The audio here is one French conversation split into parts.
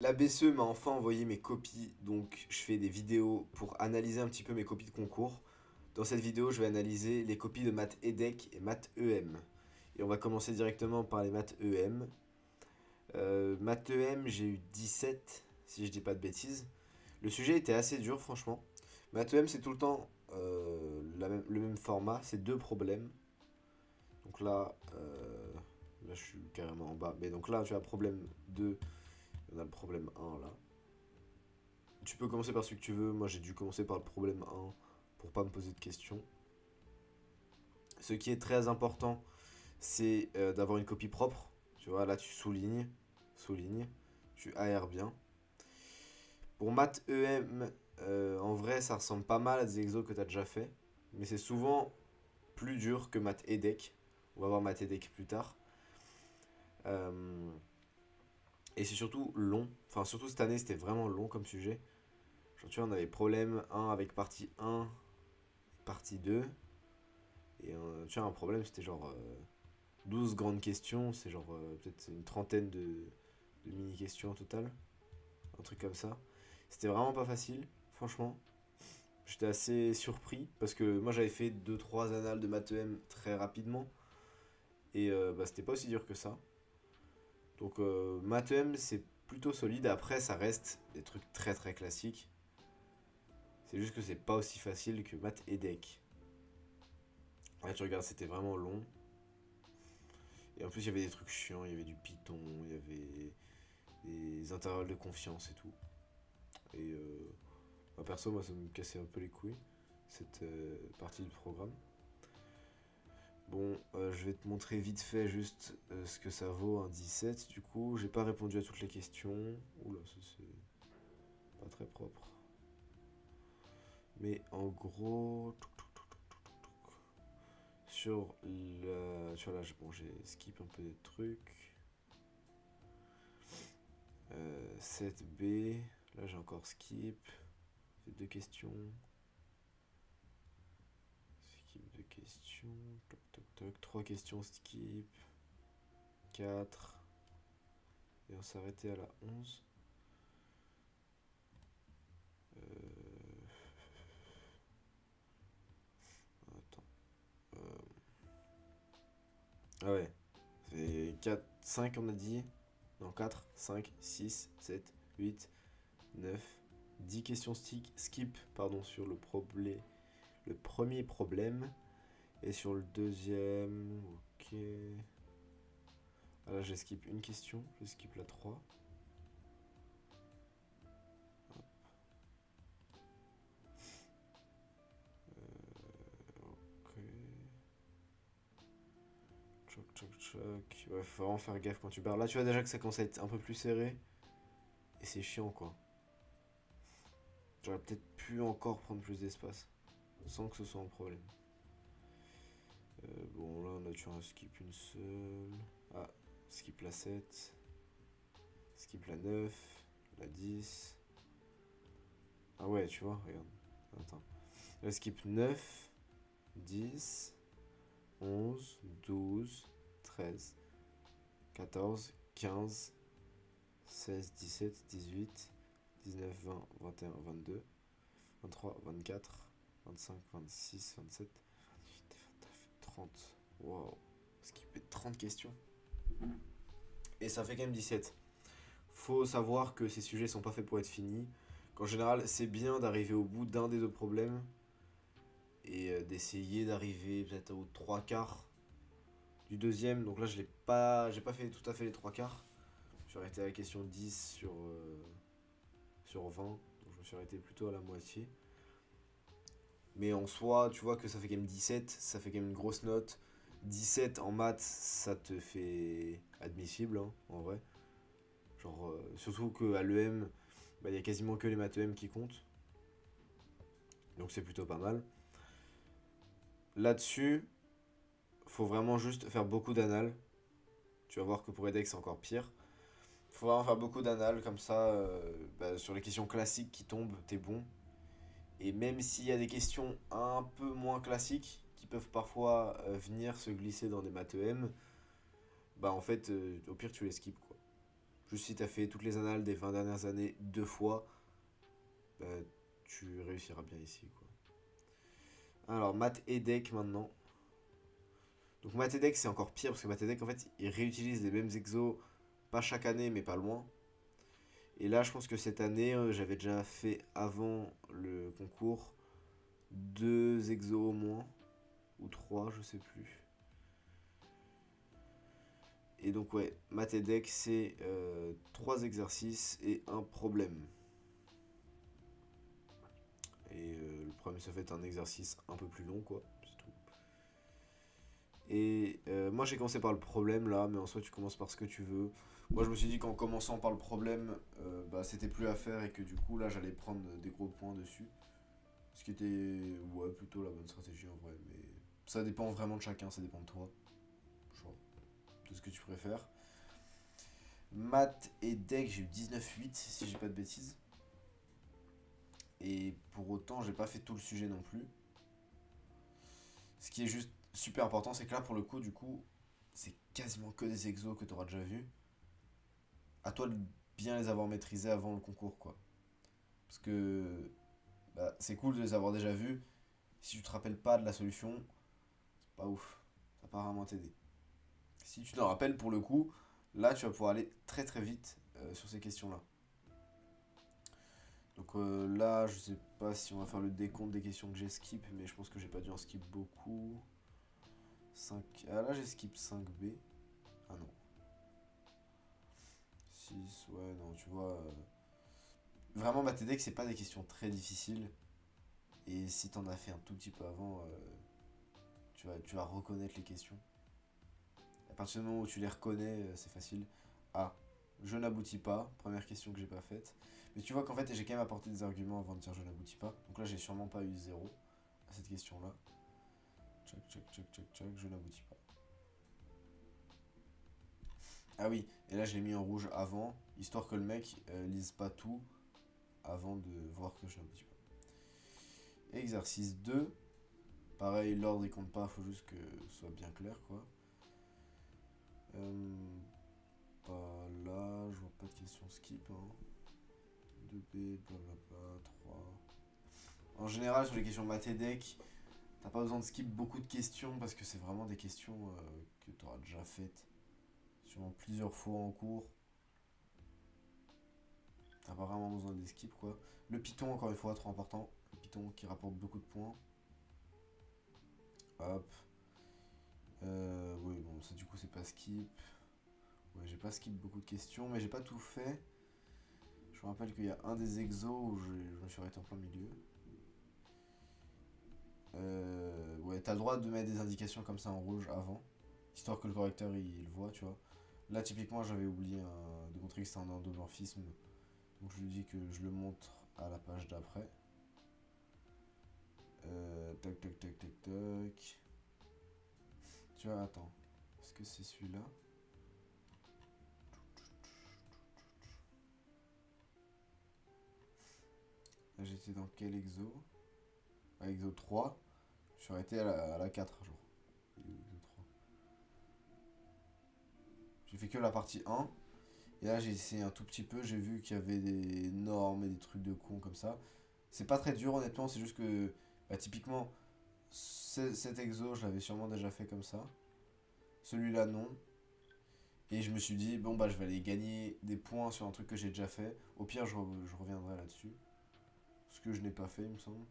La BCE m'a enfin envoyé mes copies, donc je fais des vidéos pour analyser un petit peu mes copies de concours. Dans cette vidéo, je vais analyser les copies de maths EDEC et maths EM. Et on va commencer directement par les maths EM. Maths EM, j'ai eu 17, si je dis pas de bêtises. Le sujet était assez dur, franchement. Maths EM, c'est tout le temps le même format, c'est deux problèmes. Donc là, je suis carrément en bas. Mais donc là, tu as problème 2, on a le problème 1 là. Tu peux commencer par celui que tu veux. Moi, j'ai dû commencer par le problème 1 pour pas me poser de questions. Ce qui est très important, c'est d'avoir une copie propre. Tu vois, là, tu soulignes, tu aères bien. Pour maths EM, en vrai, ça ressemble pas mal à des exos que tu as déjà fait. Mais c'est souvent plus dur que maths EDEC. On va voir maths EDEC plus tard. Et c'est surtout long. Enfin, surtout cette année, c'était vraiment long comme sujet. Genre, tu vois, on avait problème 1 avec partie 1, partie 2. Et tu vois, un problème, c'était genre 12 grandes questions. C'est genre peut-être une trentaine de mini-questions au total. Un truc comme ça. C'était vraiment pas facile, franchement. J'étais assez surpris parce que moi j'avais fait deux trois annales de maths EM très rapidement. Et bah, c'était pas aussi dur que ça. Donc maths EM c'est plutôt solide. Après, ça reste des trucs très très classiques. C'est juste que c'est pas aussi facile que maths EDEC. Là, tu regardes, c'était vraiment long. Et en plus, il y avait des trucs chiants, il y avait du Python, il y avait des intervalles de confiance et tout. Et bah, perso, moi, ça me cassait un peu les couilles, cette partie du programme. Bon, je vais te montrer vite fait juste ce que ça vaut un 17. Du coup, j'ai pas répondu à toutes les questions. Oula, ça c'est pas très propre. Mais en gros, sur là, bon, j'ai skip un peu des trucs. 7B, là j'ai encore skip. Fait deux questions. Skip deux questions. Toc toc toc. Trois questions skip. 4. Et on s'arrêtait à la 11. Attends. Ah ouais. C'est 4, 5 on a dit. Non, 4, 5, 6, 7, 8, 9, 10 questions skip pardon, sur le premier problème. Et sur le deuxième, ok. Ah là, j'ai skip une question, je skip la 3. Ok. Choc, choc, choc. Ouais, faut vraiment faire gaffe quand tu barres. Là, tu vois déjà que ça commence à être un peu plus serré. Et c'est chiant, quoi. J'aurais peut-être pu encore prendre plus d'espace. Sans que ce soit un problème. Bon, là, on a tué un skip une seule. Ah, skip la 7. Skip la 9. La 10. Ah ouais, tu vois, regarde. Attends. Là, skip 9. 10. 11. 12. 13. 14. 15. 16. 17. 18. 19. 20. 21. 22. 23. 24. 25. 26. 27. 28. 29. 30. Waouh. Skipper 30 questions. Et ça fait quand même 17. Faut savoir que ces sujets sont pas faits pour être finis. Qu'en général, c'est bien d'arriver au bout d'un des deux problèmes. Et d'essayer d'arriver peut-être aux trois quarts du deuxième. Donc là, j'ai pas fait tout à fait les trois quarts. Je suis arrêté à la question 10 sur 20. Donc je me suis arrêté plutôt à la moitié. Mais en soi, tu vois que ça fait quand même 17. Ça fait quand même une grosse note. 17 en maths, ça te fait admissible, hein, en vrai. Genre, surtout qu'à l'EM, bah, y a quasiment que les maths EM qui comptent. Donc c'est plutôt pas mal. Là-dessus, faut vraiment juste faire beaucoup d'annales. Tu vas voir que pour EDEX, c'est encore pire. Faut vraiment faire beaucoup d'annales, comme ça, bah, sur les questions classiques qui tombent, t'es bon. Et même s'il y a des questions un peu moins classiques, qui peuvent parfois venir se glisser dans des maths EM, bah en fait, au pire, tu les skips, quoi. Juste si tu as fait toutes les annales des 20 dernières années 2 fois, bah, tu réussiras bien ici, quoi. Alors, maths EDEC maintenant. Donc maths EDEC, c'est encore pire parce que maths EDEC, en fait, ils réutilisent les mêmes exos, pas chaque année, mais pas loin. Et là, je pense que cette année, j'avais déjà fait avant le concours 2 exos au moins, ou 3, je sais plus. Et donc, ouais, maths EDEC, c'est 3 exercices et un problème. Et le problème, ça fait un exercice un peu plus long, quoi. C'est tout. Et moi, j'ai commencé par le problème là, mais en soi, tu commences par ce que tu veux. Moi, je me suis dit qu'en commençant par le problème, bah, c'était plus à faire et que du coup, là, j'allais prendre des gros points dessus. Ce qui était, ouais, plutôt la bonne stratégie en vrai. Mais ça dépend vraiment de chacun, ça dépend de toi. Genre, de ce que tu préfères. Maths et deck, j'ai eu 19,8 si j'ai pas de bêtises. Et pour autant, j'ai pas fait tout le sujet non plus. Ce qui est juste super important, c'est que là, pour le coup, du coup, c'est quasiment que des exos que tu auras déjà vu. À toi de bien les avoir maîtrisés avant le concours, quoi. Parce que bah, c'est cool de les avoir déjà vus. Si tu te rappelles pas de la solution, c'est pas ouf. Ça va pas vraiment t'aider. Si tu t'en rappelles, pour le coup, là, tu vas pouvoir aller très très vite sur ces questions-là. Donc là, je sais pas si on va faire le décompte des questions que j'ai skip, mais je pense que j'ai pas dû en skip beaucoup. 5. Ah là, j'ai skip 5B. Ah non. 6, ouais, non, tu vois. Vraiment, ma TEDx, c'est pas des questions très difficiles. Et si t'en as fait un tout petit peu avant, tu vas reconnaître les questions. À partir du moment où tu les reconnais, c'est facile. Ah, je n'aboutis pas. Première question que j'ai pas faite. Mais tu vois qu'en fait, j'ai quand même apporté des arguments avant de dire je n'aboutis pas. Donc là, j'ai sûrement pas eu 0 à cette question-là. Tchac, tchac, tchac, tchac, tchac, je n'aboutis pas. Ah oui, et là, je l'ai mis en rouge avant, histoire que le mec lise pas tout avant de voir que je n'aboutis pas. Exercice 2. Pareil, l'ordre il compte pas, faut juste que ce soit bien clair, quoi. Pas là, je vois pas de question skip. Hein. 2B, blablabla, 3. En général, sur les questions maths et deck, t'as pas besoin de skip beaucoup de questions parce que c'est vraiment des questions que tu auras déjà faites. Sûrement plusieurs fois en cours. T'as pas vraiment besoin de les skip, quoi. Le Python, encore une fois, trop important. Le Python qui rapporte beaucoup de points. Hop. Oui, bon, ça du coup, c'est pas skip. Ouais, j'ai pas skip beaucoup de questions, mais j'ai pas tout fait. Je me rappelle qu'il y a un des exos où je me suis arrêté en plein milieu. Ouais, t'as le droit de mettre des indications comme ça en rouge avant, histoire que le correcteur il le voit, tu vois. Là, typiquement, j'avais oublié de montrer que c'était un endomorphisme, donc je lui dis que je le montre à la page d'après. Tac, tac, tac, tac, tac. Tu vois, attends. Est-ce que c'est celui-là? Là, j'étais dans quel exo? Exo 3. Je suis arrêté à la 4, genre. Exo 3. J'ai fait que la partie 1. Et là, j'ai essayé un tout petit peu. J'ai vu qu'il y avait des normes et des trucs de con comme ça. C'est pas très dur, honnêtement. C'est juste que, bah, typiquement, cet exo, je l'avais sûrement déjà fait comme ça. Celui-là, non. Et je me suis dit, bon, bah, je vais aller gagner des points sur un truc que j'ai déjà fait. Au pire, je reviendrai là-dessus. Ce que je n'ai pas fait, il me semble.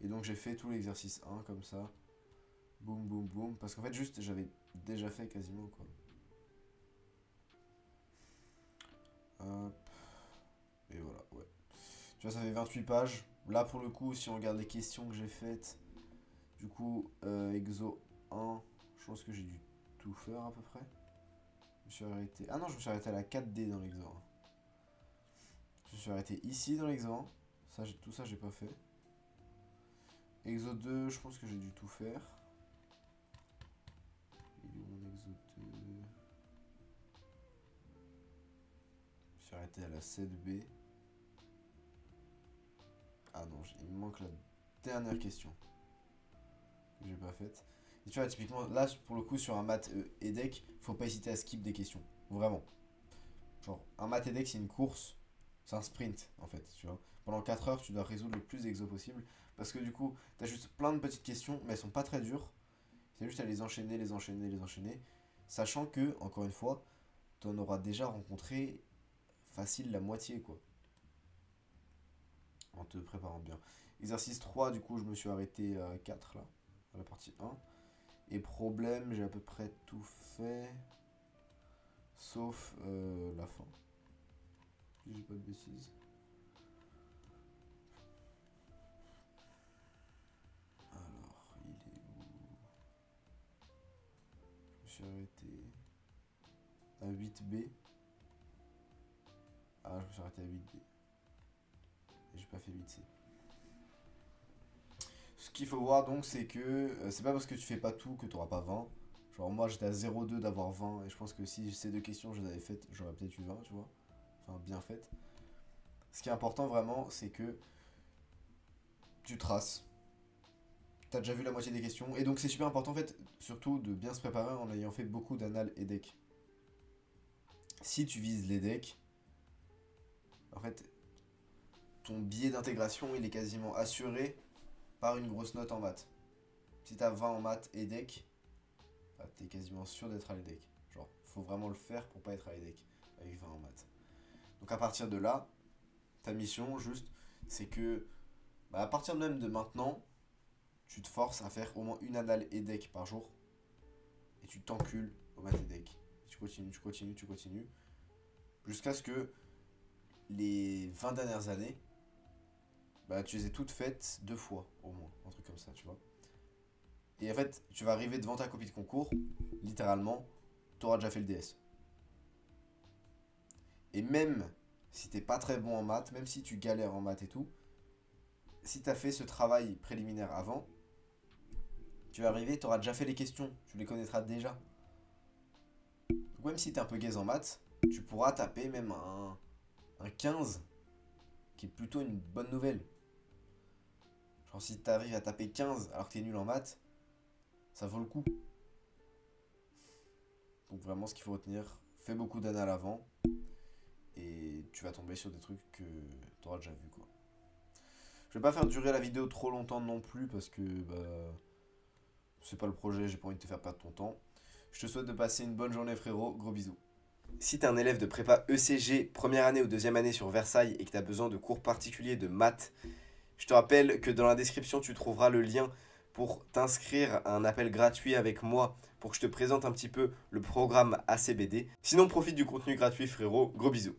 Et donc, j'ai fait tout l'exercice 1 comme ça. Boum, boum, boum. Parce qu'en fait, juste, j'avais déjà fait quasiment, quoi. Hop. Et voilà, ouais. Tu vois, ça fait 28 pages. Là, pour le coup, si on regarde les questions que j'ai faites, du coup, exo 1, je pense que j'ai dû tout faire à peu près. Je me suis arrêté. Ah non, je me suis arrêté à la 4D dans l'exo 1. Je me suis arrêté ici dans l'exo 1. Ça, tout ça, j'ai pas fait. Exo 2, je pense que j'ai dû tout faire. Il est où mon exo 2? Je me suis arrêté à la 7B. Ah non, il me manque la dernière question que j'ai pas faite. Et tu vois, typiquement, là, pour le coup, sur un maths EDEC, faut pas hésiter à skip des questions. Vraiment. Genre, un maths EDEC, c'est une course, c'est un sprint, en fait, tu vois. Pendant 4 heures, tu dois résoudre le plus d'exos possible. Parce que du coup, t'as juste plein de petites questions, mais elles sont pas très dures. C'est juste à les enchaîner, les enchaîner, les enchaîner. Sachant que, encore une fois, t'en auras déjà rencontré facile la moitié, quoi. En te préparant bien. Exercice 3, du coup, je me suis arrêté à 4, là, à la partie 1. Et problème, j'ai à peu près tout fait, sauf la fin. Si j'ai pas de bêtises. Alors, il est où? Je me suis arrêté à 8B. Ah, je me suis arrêté à 8B. Et j'ai pas fait 8C. Ce qu'il faut voir donc, c'est que c'est pas parce que tu fais pas tout que t'auras pas 20. Genre, moi j'étais à 0,2 d'avoir 20. Et je pense que si ces deux questions je les avais faites, j'aurais peut-être eu 20, tu vois. Enfin, bien faites. Ce qui est important vraiment, c'est que tu traces. T'as déjà vu la moitié des questions. Et donc, c'est super important en fait, surtout de bien se préparer en ayant fait beaucoup d'annales EDEC. Si tu vises l'EDEC, en fait, ton billet d'intégration il est quasiment assuré par une grosse note en maths. Si t'as 20 en maths EDEC, bah, t'es quasiment sûr d'être à l'EDEC. Genre, faut vraiment le faire pour pas être à l'EDEC avec 20 en maths. Donc à partir de là, ta mission juste, c'est que bah, à partir même de maintenant, tu te forces à faire au moins une annale EDEC par jour et tu t'encules au maths EDEC. Tu continues, tu continues, tu continues jusqu'à ce que les 20 dernières années, bah, tu les aies toutes faites 2 fois au moins, un truc comme ça, tu vois. Et en fait, tu vas arriver devant ta copie de concours, littéralement, tu auras déjà fait le DS. Et même si t'es pas très bon en maths, même si tu galères en maths et tout, si t'as fait ce travail préliminaire avant, tu vas arriver, tu auras déjà fait les questions, tu les connaîtras déjà. Donc même si t'es un peu gaze en maths, tu pourras taper même un 15, qui est plutôt une bonne nouvelle. Genre si t'arrives à taper 15 alors que t'es nul en maths, ça vaut le coup. Donc vraiment ce qu'il faut retenir, fais beaucoup d'annales avant, et tu vas tomber sur des trucs que t'auras déjà vu, quoi. Je vais pas faire durer la vidéo trop longtemps non plus parce que bah, c'est pas le projet, j'ai pas envie de te faire perdre ton temps. Je te souhaite de passer une bonne journée, frérot, gros bisous. Si t'es un élève de prépa ECG première année ou deuxième année sur Versailles et que t'as besoin de cours particuliers de maths, je te rappelle que dans la description tu trouveras le lien pour t'inscrire à un appel gratuit avec moi pour que je te présente un petit peu le programme ACBD. Sinon profite du contenu gratuit, frérot, gros bisous.